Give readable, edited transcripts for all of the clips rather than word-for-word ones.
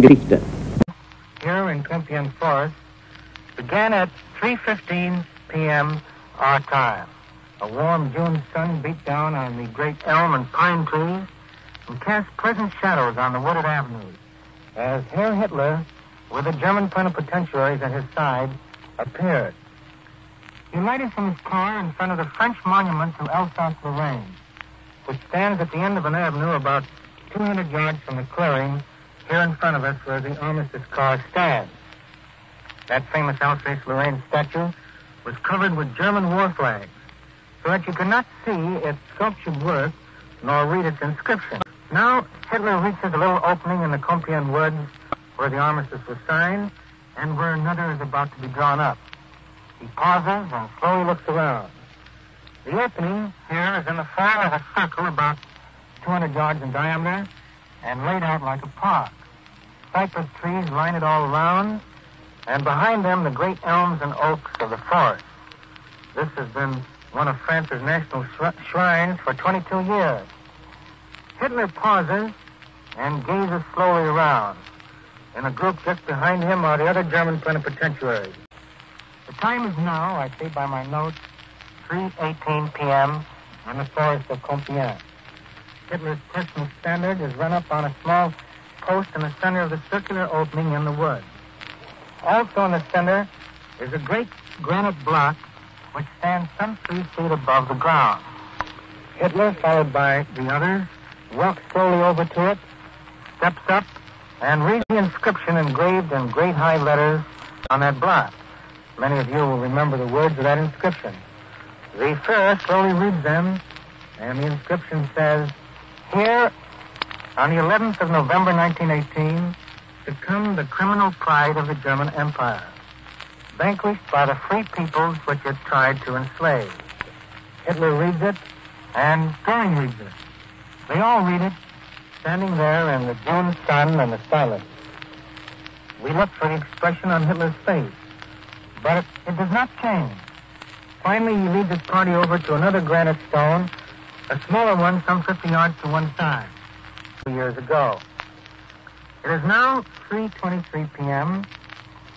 Geschichte. Here in Compiegne Forest began at 3:15 p.m. our time. A warm June sun beat down on the great elm and pine trees and cast pleasant shadows on the wooded avenues as Herr Hitler, with the German plenipotentiaries at his side, appeared. He lighted from his car in front of the French monument to Alsace-Lorraine, which stands at the end of an avenue about 200 yards from the clearing here in front of us where the armistice car stands. That famous Alsace-Lorraine statue was covered with German war flags so that you could not see its sculptured work nor read its inscription. Now Hitler reaches a little opening in the Compiegne woods where the armistice was signed and where another is about to be drawn up. He pauses and slowly looks around. The opening here is in the form of a circle about 200 yards in diameter and laid out like a park. Cypress trees line it all around, and behind them the great elms and oaks of the forest. This has been one of France's national shrines for 22 years. Hitler pauses and gazes slowly around. In a group just behind him are the other German plenipotentiaries. The time is now, I see by my notes, 3:18 p.m. in the forest of Compiegne. Hitler's personal standard is run up on a small post in the center of the circular opening in the woods. Also in the center is a great granite block which stands some 3 feet above the ground. Hitler, followed by the others, walks slowly over to it, steps up, and reads the inscription engraved in great high letters on that block. Many of you will remember the words of that inscription. The Führer slowly reads them, and the inscription says, "Here, on the 11th of November, 1918, succumbed the criminal pride of the German Empire, vanquished by the free peoples which it tried to enslave." Hitler reads it, and Goering reads it. They all read it, standing there in the June sun and the silence. We look for the expression on Hitler's face, but it does not change. Finally, he leads his party over to another granite stone, a smaller one some 50 yards to one side, 2 years ago. It is now 3:23 p.m.,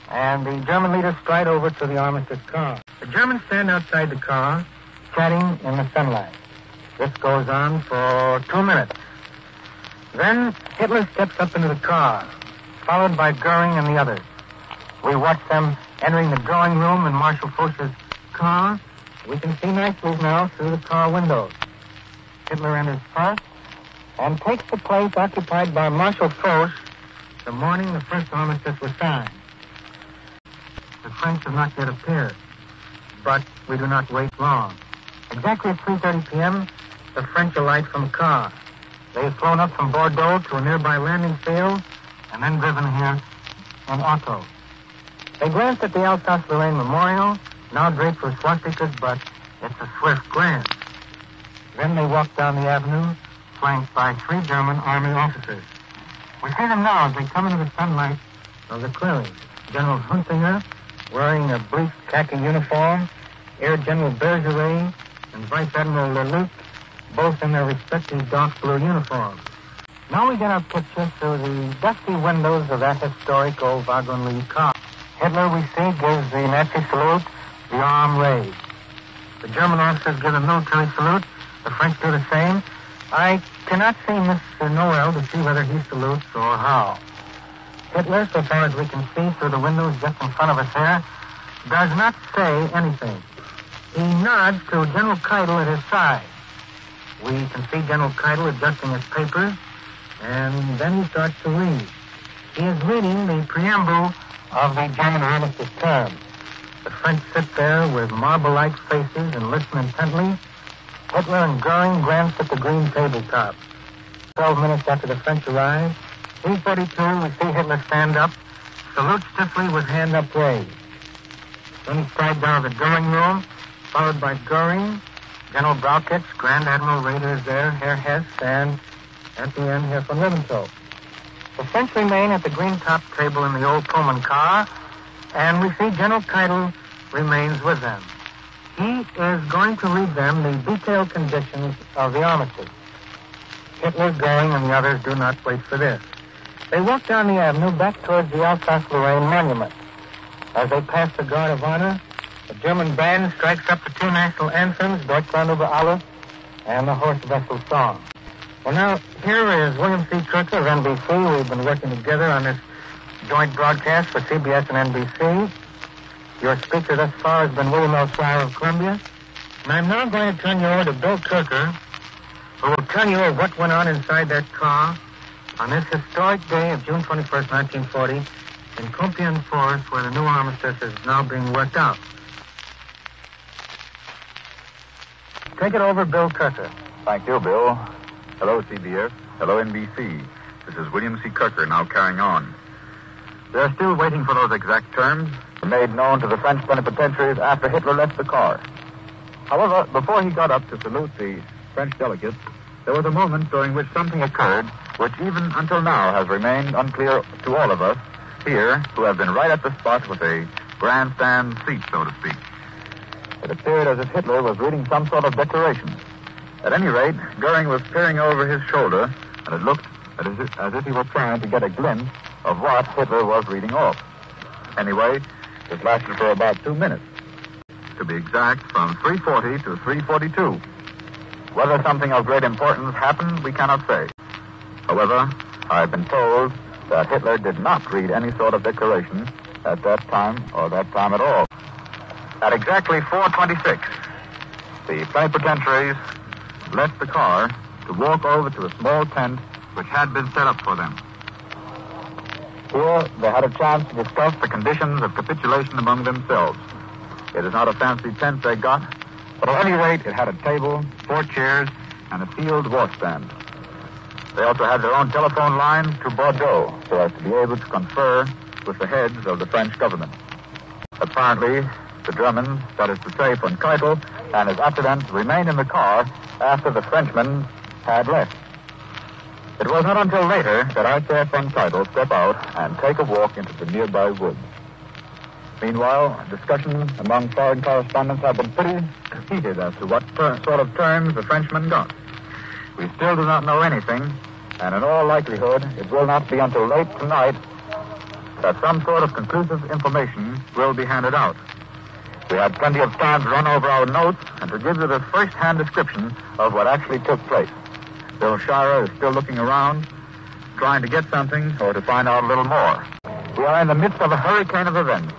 and the German leaders stride over to the armistice car. The Germans stand outside the car, chatting in the sunlight. This goes on for 2 minutes. Then Hitler steps up into the car, followed by Goering and the others. We watch them entering the drawing room in Marshal Foch's car. We can see nicely now through the car windows. Hitler enters first and takes the place occupied by Marshal Foch the morning the first armistice was signed. The French have not yet appeared, but we do not wait long. Exactly at 3:30 p.m., the French alight from a car. They have flown up from Bordeaux to a nearby landing field and then driven here in auto. They glanced at the Alsace-Lorraine Memorial, now draped with swastikas, but it's a swift glance. Then they walked down the avenue, flanked by 3 German army officers. We see them now as they come into the sunlight of the clearing. General Hunsinger, wearing a brief khaki uniform, Air General Bergeret, and Vice Admiral Lelouch, both in their respective dark blue uniforms. Now we get our picture through the dusty windows of that historic old wagon-lead car. Hitler, we see, gives the Nazi salute, the arm raised. The German officers give a military salute. The French do the same. I cannot see Mr. Noel to see whether he salutes or how. Hitler, so far as we can see through the windows just in front of us here, does not say anything. He nods to General Keitel at his side. We can see General Keitel adjusting his papers, and then he starts to read. He is reading the preamble of the German armistice terms. The French sit there with marble-like faces and listen intently. Hitler and Goering glance at the green tabletop. 12 minutes after the French arrive, 3:32, we see Hitler stand up, salute stiffly with hand upraised. Then he strides out of the drawing room, followed by Goering, General Brauchitsch, Grand Admiral Raeder is there, Herr Hess, and at the end, Herr von Ribbentrop. The French remain at the green-top table in the old Pullman car, and we see General Keitel remains with them. He is going to read them the detailed conditions of the armistice. Hitler, Goering, and the others do not wait for this. They walked down the avenue back towards the Alsace-Lorraine monument. As they passed the Guard of Honor, the German band strikes up the two national anthems, Deutschland über alles, and the Horse Vessel Song. Well, now, here is William C. Kirker of NBC. We've been working together on this joint broadcast for CBS and NBC. Your speaker thus far has been William L. Shirer of Columbia. And I'm now going to turn you over to Bill Kirker, who will tell you of what went on inside that car on this historic day of June 21st, 1940, in Compiegne Forest, where the new armistice is now being worked out. Take it over, Bill Kirker. Thank you, Bill. Hello, CBS. Hello, NBC. This is William C. Kirker now carrying on. They're still waiting for those exact terms made known to the French plenipotentiaries after Hitler left the car. However, before he got up to salute the French delegates, there was a moment during which something occurred which even until now has remained unclear to all of us here who have been right at the spot with a grandstand seat, so to speak. It appeared as if Hitler was reading some sort of declaration. At any rate, Goering was peering over his shoulder, and it looked as if he were trying to get a glimpse of what Hitler was reading off. Anyway, it lasted for about 2 minutes. To be exact, from 3:40 to 3:42. Whether something of great importance happened, we cannot say. However, I've been told that Hitler did not read any sort of declaration at that time or that time at all. At exactly 4:26, the plenipotentiaries left the car to walk over to a small tent which had been set up for them. Here, they had a chance to discuss the conditions of capitulation among themselves. It is not a fancy tent they got, but at any rate, it had a table, 4 chairs, and a sealed washstand. They also had their own telephone line to Bordeaux, so as to be able to confer with the heads of the French government. Apparently, the Germans, that is to say, von Keitel and his attendants, remained in the car after the Frenchmen had left. It was not until later that I saw von Keitel step out and take a walk into the nearby woods. Meanwhile, discussions among foreign correspondents have been pretty heated as to what sort of terms the Frenchmen got. We still do not know anything, and in all likelihood, it will not be until late tonight that some sort of conclusive information will be handed out. We had plenty of time to run over our notes and to give you the first-hand description of what actually took place. Bill Shirer is still looking around, trying to get something or to find out a little more. We are in the midst of a hurricane of events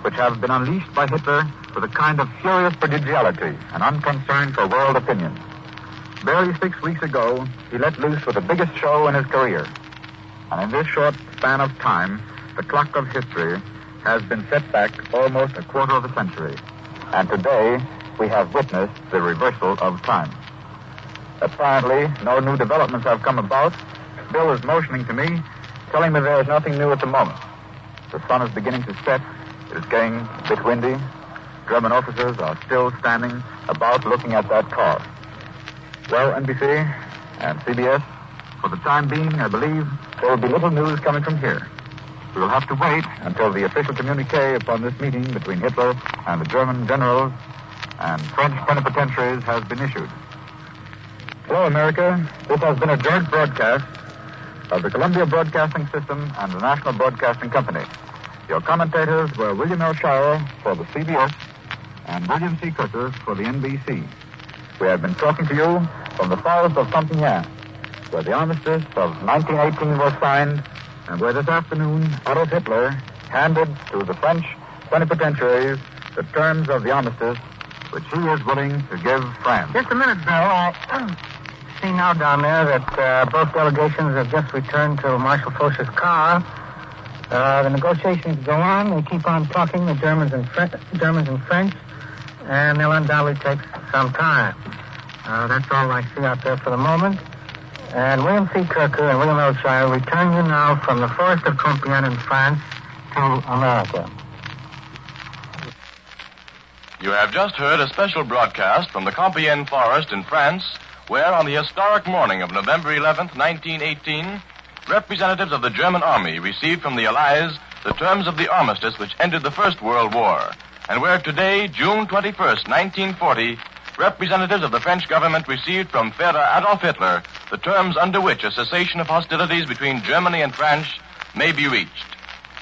which have been unleashed by Hitler with a kind of furious prodigality and unconcern for world opinion. Barely 6 weeks ago, he let loose with the biggest show in his career. And in this short span of time, the clock of history has been set back almost a quarter of a century. And today, we have witnessed the reversal of time. Apparently, no new developments have come about. Bill is motioning to me, telling me there is nothing new at the moment. The sun is beginning to set. It is getting a bit windy. German officers are still standing about looking at that car. Well, NBC and CBS, for the time being, I believe there will be little news coming from here. We will have to wait until the official communique upon this meeting between Hitler and the German generals and French plenipotentiaries has been issued. Hello, America. This has been a joint broadcast of the Columbia Broadcasting System and the National Broadcasting Company. Your commentators were William L. Shirer for the CBS and William C. Kirker for the NBC. We have been talking to you from the forest of Compiegne, where the armistice of 1918 was signed, and where this afternoon Adolf Hitler handed to the French plenipotentiaries the terms of the armistice which he is willing to give France. Just a minute, Bill. I see now down there that both delegations have just returned to Marshal Foch's car. The negotiations go on. They keep on talking, the Germans and French, and they'll undoubtedly take some time. That's all I see out there for the moment. And William C. Kirker and William L. Shirer return you now from the forest of Compiegne in France to America. You have just heard a special broadcast from the Compiegne forest in France, where on the historic morning of November 11th, 1918, representatives of the German army received from the Allies the terms of the armistice which ended the First World War, and where today, June 21st, 1940, representatives of the French government received from Führer Adolf Hitler the terms under which a cessation of hostilities between Germany and France may be reached.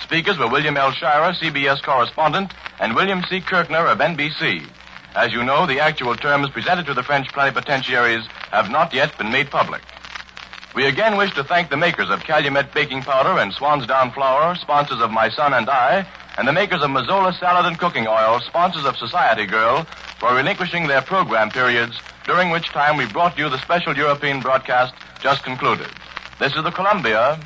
Speakers were William L. Shirer, CBS correspondent, and William C. Kirkner of NBC. As you know, the actual terms presented to the French plenipotentiaries have not yet been made public. We again wish to thank the makers of Calumet baking powder and Swan's Down flour, sponsors of My Son and I, and the makers of Mazola salad and cooking oil, sponsors of Society Girl, for relinquishing their program periods, during which time we brought you the special European broadcast just concluded. This is the Columbia